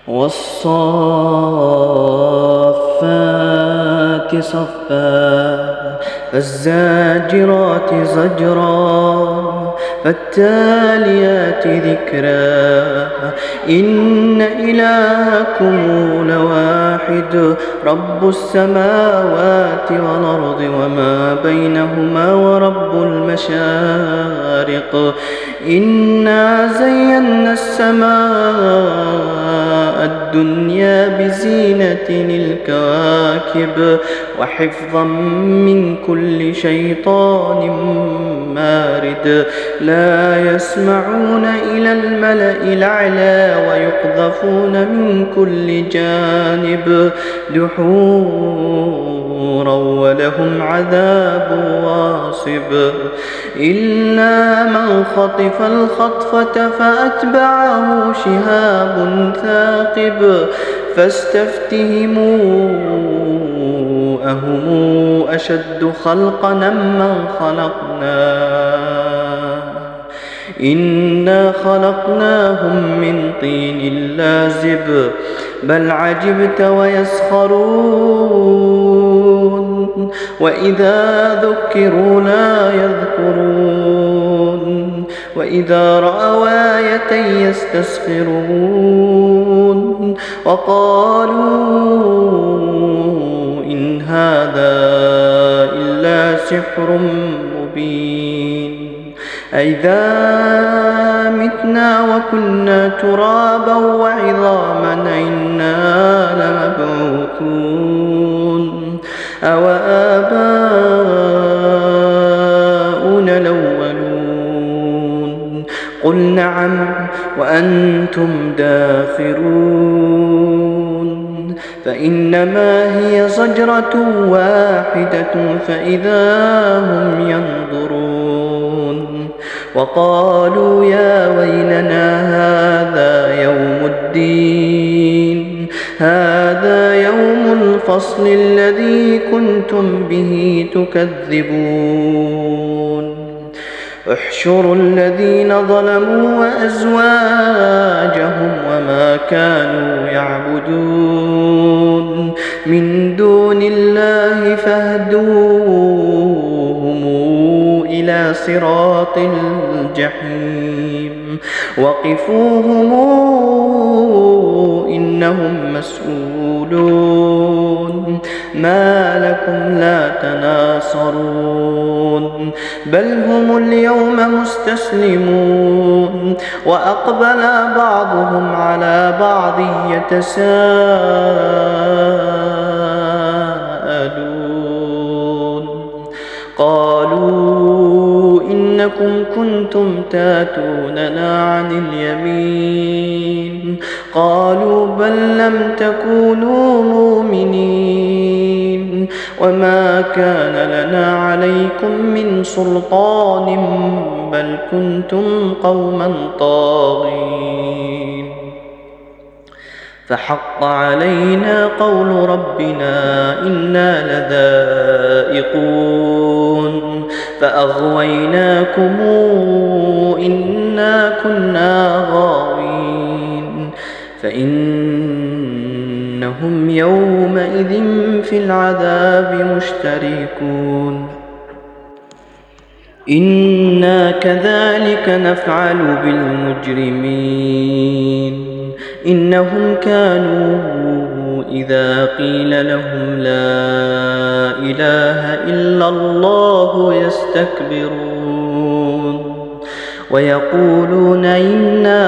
والصافات صفا فالزاجرات زجرا فالتاليات ذكرا إن إلهكم لواحد رب السماوات والأرض وما بينهما ورب المشارق إنا زينا السماء الدنيا بزينة الكواكب وحفظا من كل شيطان مارد لا يسمعون إلى الملأ الأعلى ويقذفون من كل جانب دحورا ولهم عذاب واصب إلا من خطف الخطفة فأتبعه شهاب ثاقب فاستفتهموا أهم أشد خلقا أمن خلقنا إنا خلقناهم من طين لازب بل عجبت ويسخرون وإذا ذكروا لا يذكرون وإذا رأوا آية يستسخرون وقالوا إن هذا إلا سحر مبين أئذا متنا وكنا ترابا وعظاما إنا لمبعوثون أو آباؤنا الأولون قل نعم وأنتم داخرون فإنما هي زجرة واحدة فإذا هم ينظرون وقالوا يا ويلنا هذا يوم الدين هذا يوم الفصل الذي كنتم به تكذبون احشروا الذين ظلموا وأزواجهم وما كانوا يعبدون من دون الله فاهدوهم إلى صراط الجحيم وقفوهم إنهم مسؤولون ما لكم لا تناصرون بل هم اليوم مستسلمون وأقبل بعضهم على بعض يتساءلون قالوا إنكم كنتم تاتوننا عن اليمين قالوا بل لم تكونوا مؤمنين وما كان لنا عليكم من سلطان بل كنتم قوما طاغين فحق علينا قول ربنا إنا لذائقون فأغويناكم إنا كنا غاوين فإنهم يومئذ في العذاب مشتركون إنا كذلك نفعل بالمجرمين إنهم كانوا إذا قيل لهم لا إله إلا الله يستكبرون ويقولون إنا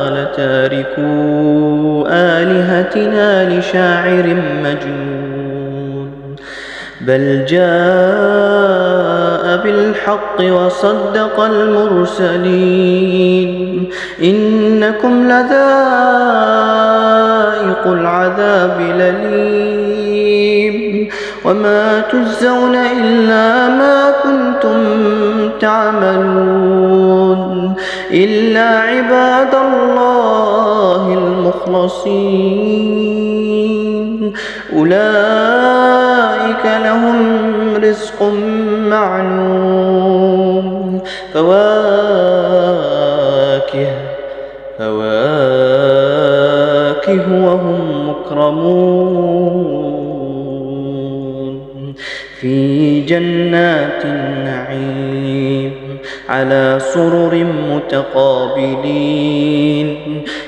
لتاركو آلهتنا لشاعر مجنون بل جاء بالحق وصدق المرسلين إنكم لذائق العذاب الأليم وما تجزون إلا ما كنتم تعملون إلا عباد الله المخلصين أولئك لهم رزق معلوم فواكه فواكه وهم مكرمون في جنات النعيم على سرر متقابلين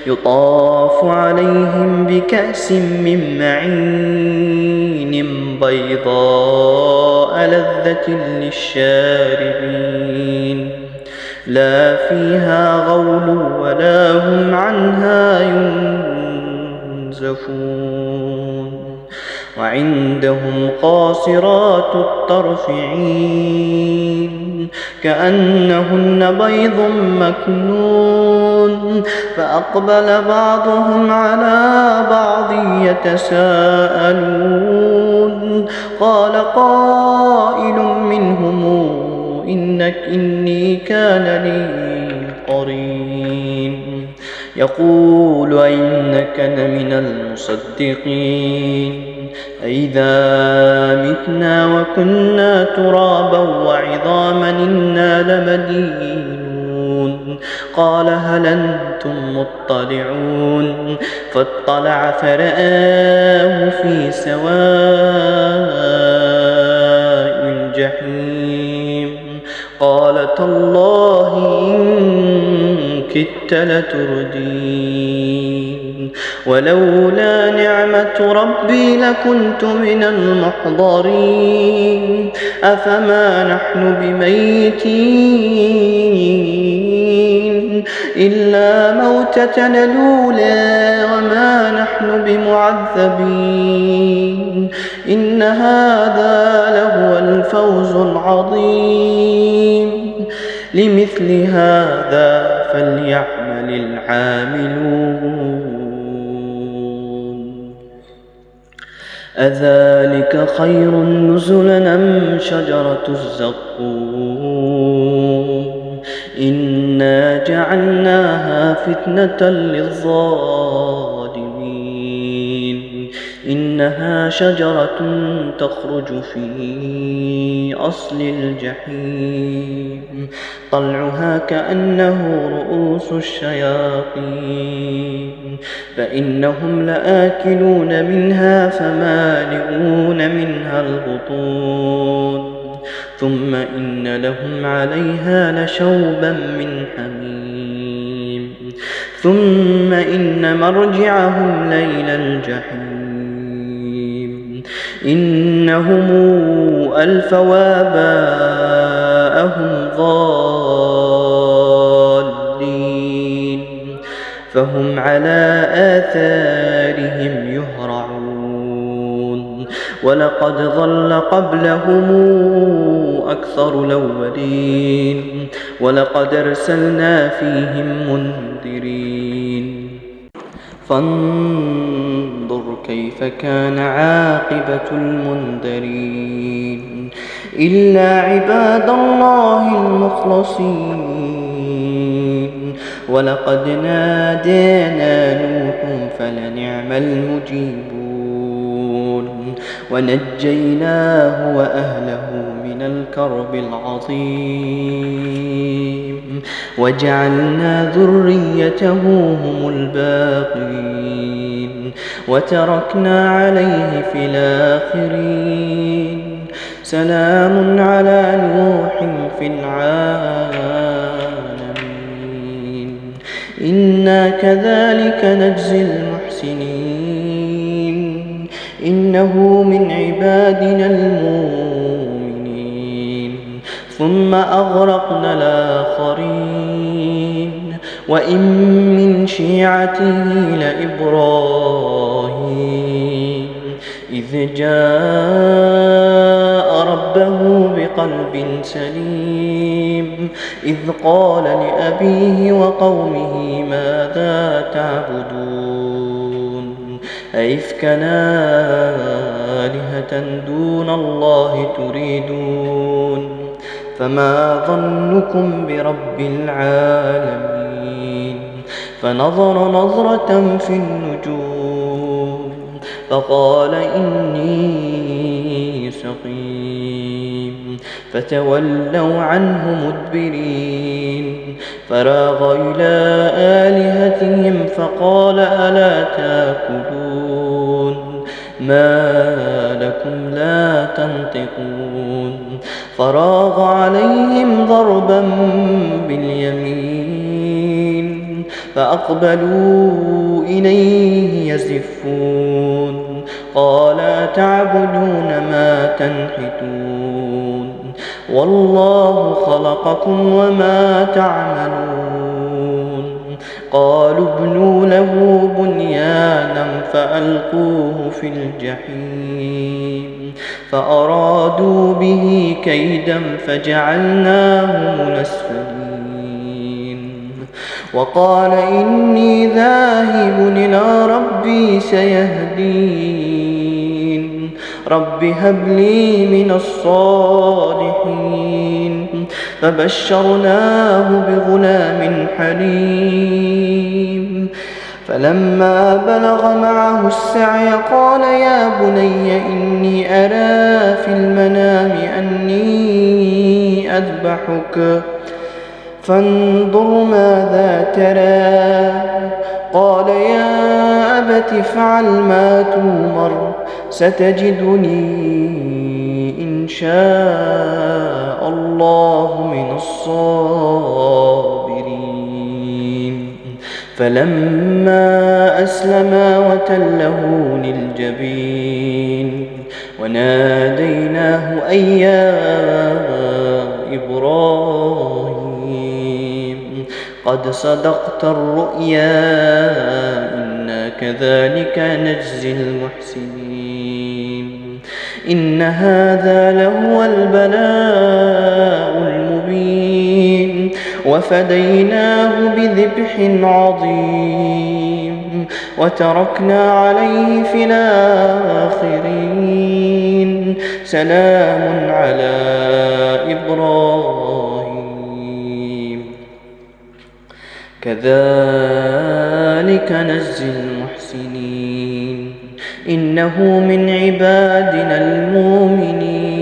يطاف عليهم بكأس من معين بيضاء لذة للشاربين لا فيها غول ولا هم عنها ينزفون وعندهم قاصرات الطرف عين كأنهن بيض مكنون فأقبل بعضهم على بعض يتساءلون قال قائل منهم إني كان لي قرين يقول أئنك لمن المصدقين أئذا متنا وكنا ترابا وعظاما إنا لمدينون قال هل أنتم مطلعون فاطلع فرآه في سواء الجحيم قال تالله إن كدت لتردين ولولا نعمة ربي لكنت من المحضرين أفما نحن بميتين إلا موتتنا الأولى وما نحن بمعذبين إن هذا لهو الفوز العظيم لمثل هذا فليعمل العاملون أذلك خير نزلا أم شجرة الزقوم إنا جعلناها فتنة للظالمين إنها شجرة تخرج في أصل الجحيم طلعها كأنه رؤوس الشياطين فإنهم لآكلون منها فمالئون منها البطون ثم إن لهم عليها لشوبا من حميم ثم إن مرجعهم ليل الجحيم إنهم ألفوا آباءهم ضالين فهم على آثارهم يهرعون ولقد ضل قبلهم أكثر الأولين ولقد أرسلنا فيهم منذرين فانظر كيف كان عاقبة المنذرين إلا عباد الله المخلصين ولقد نادانا نوح فلنعم المجيبون ونجيناه وأهله من الكرب العظيم وجعلنا ذريته هم الباقين وتركنا عليه في الآخرين سلام على نوح في العالمين إنا كذلك نجزي المحسنين إنه من عبادنا المؤمنين ثم أغرقنا الآخرين وإن من شيعته لإبراهيم إذ جاء ربه بقلب سليم إذ قال لأبيه وقومه ماذا تعبدون أئفكا آلهة دون الله تريدون فما ظنكم برب العالمين فنظر نظرة في النجوم فقال إني سقيم فتولوا عنه مدبرين. فراغ إلى آلهتهم فقال ألا تأكلون ما لكم لا تنطقون. فراغ عليهم ضربا باليمين فأقبلوا إليه يزفون. قال أتعبدون ما تنحتون والله خلقكم وما تعملون. قالوا ابنوا له بنيانا فألقوه في الجحيم فأرادوا به كيدا فجعلناهم الأسفلين. وقال إني ذاهب إلى ربي سيهدين. رب هب لي من الصالحين. فبشرناه بغلام حليم. فلما بلغ معه السعي قال يا بني إني أرى في المنام أني أذبحك فانظر ماذا ترى. قال يا أبت افعل ما تؤمر ستجدني إن شاء الله من الصابرين. فلما أسلما وتله للجبين وناديناه أي يا إبراهيم قد صدقت الرؤيا إنا كذلك نجزي المحسنين. إن هذا لهو البلاء المبين وفديناه بذبح عظيم وتركنا عليه في الآخرين سلام على إبراهيم كذلك نجزي المحسنين. إنه من عبادنا المؤمنين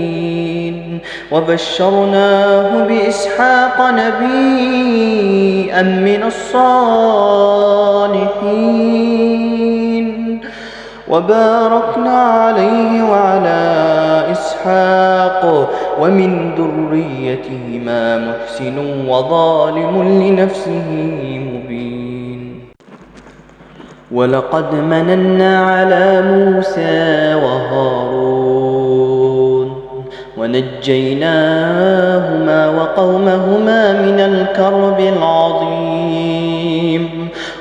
وبشرناه بإسحاق نبيا من الصالحين وباركنا عليه وعلى إسحاق ومن ذريتهما محسن وظالم لنفسه مبين. ولقد مننا على موسى وهارون ونجيناهما وقومهما من الكرب العظيم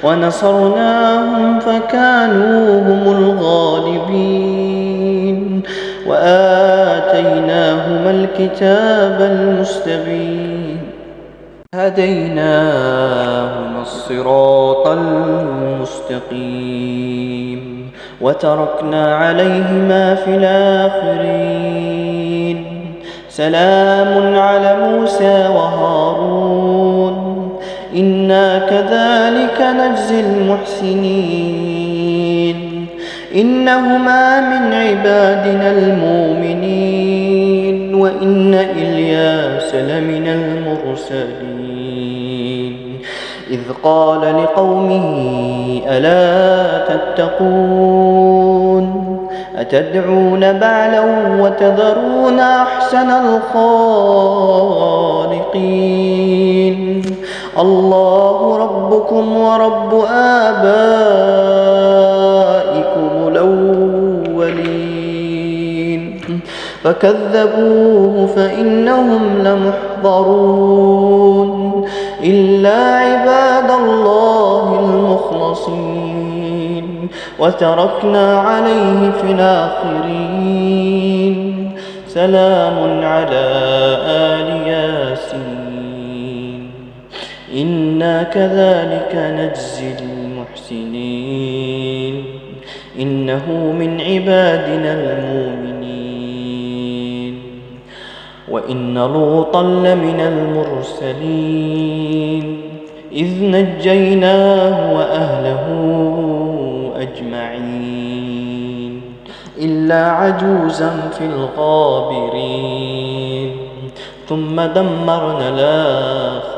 ونصرناهم فكانوا هم الغالبين وآتيناهما الكتاب المستبين هديناهما الصراط المستقيم وتركنا عليهما في الآخرين سلام على موسى وهارون إنا كذلك نجزي المحسنين. إنهما من عبادنا المؤمنين وإن إلياس لمن المرسلين إذ قال لقومه ألا تتقون أتدعون بعلا وتذرون أحسن الخالقين الله ربكم ورب آبائكم الأولين فكذبوه فإنهم لمحضرون إلا عباد الله المخلصين وتركنا عليه في الآخرين سلام على آل ياسين إنا كذلك نجزي المحسنين. إنه من عبادنا المؤمنين وإن لوطا لمن المرسلين إذ نجيناه وأهله أجمعين إلا عجوزا في الغابرين ثم دمرنا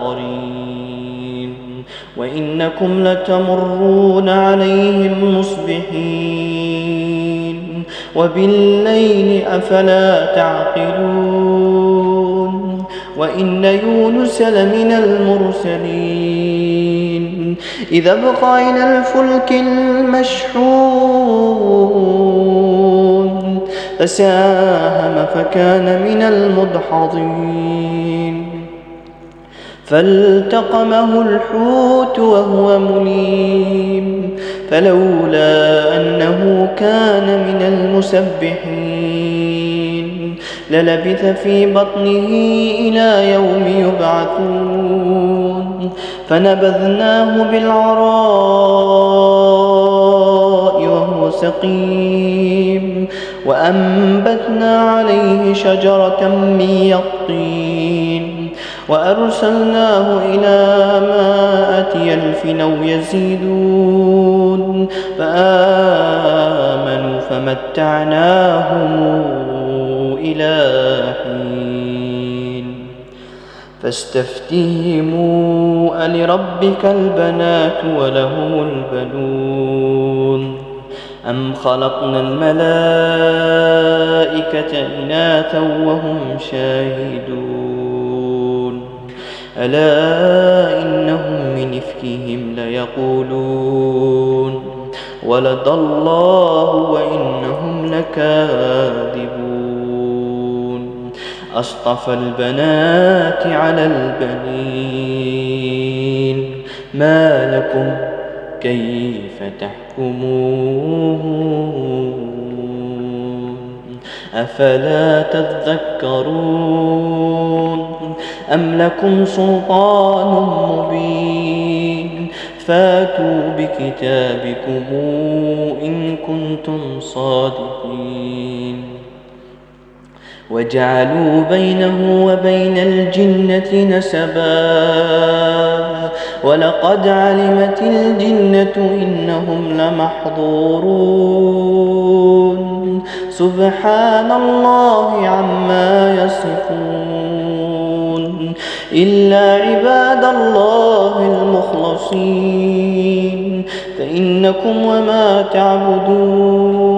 الآخرين وإنكم لتمرون عليهم مصبحين وبالليل أفلا تعقلون وإن يونس لمن المرسلين إذا أبق إلى الفلك المشحون فساهم فكان من المدحضين فالتقمه الحوت وهو مليم فلولا أنه كان من المسبحين للبث في بطنه إلى يوم يبعثون فنبذناه بالعراء وهو سقيم وأنبتنا عليه شجرة من يقطين وأرسلناه إلى مائة ألف أو يزيدون فآمنوا فمتعناهم إلى حين فاستفتهموا ألربك البنات ولهم البنون أم خلقنا الملائكة إناثا وهم شاهدون ألا إنهم من إفكهم ليقولون ولد الله وإنهم لكاذبون أصطفى البنات على البنين ما لكم كيف تحكمون أفلا تذكرون أم لكم سلطان مبين فاتوا بكتابكم إن كنتم صادقين وجعلوا بينه وبين الجنة نسبا ولقد علمت الجنة إنهم لمحضورون سبحان الله عما يصفون إلا عباد الله المخلصين فإنكم وما تعبدون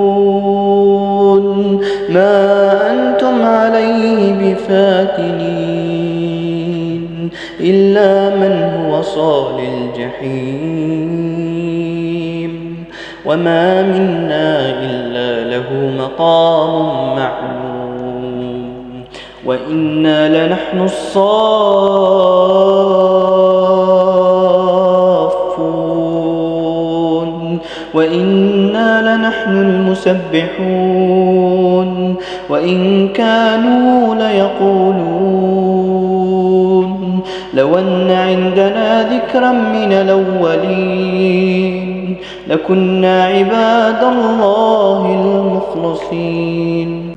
ما أنتم عليه بفاتنين إلا من هو صال الجحيم وما منا إلا له مقام معلوم وإنا لنحن الصافون وإنا لنحن المسبحون وإن كانوا ليقولون لو أن عندنا ذكرا من الأولين لكنا عباد الله المخلصين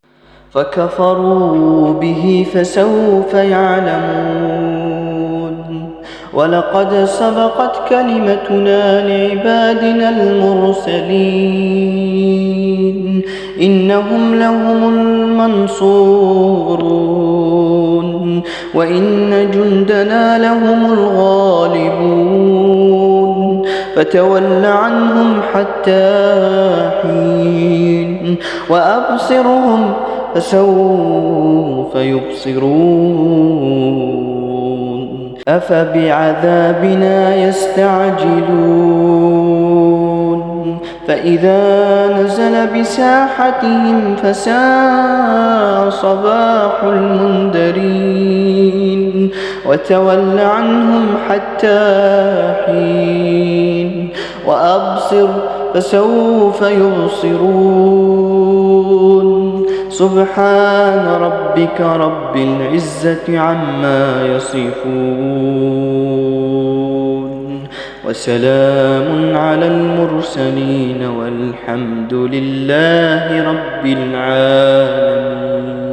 فكفروا به فسوف يعلمون ولقد سبقت كلمتنا لعبادنا المرسلين إنهم لهم المنصورون وإن جندنا لهم الغالبون فتول عنهم حتى حين وأبصرهم فسوف يبصرون أفبعذابنا يستعجلون فإذا نزل بساحتهم فساء صباح المنذرين وتول عنهم حتى حين وأبصر فسوف يبصرون سبحان ربك رب العزة عما يصفون وسلام على المرسلين والحمد لله رب العالمين.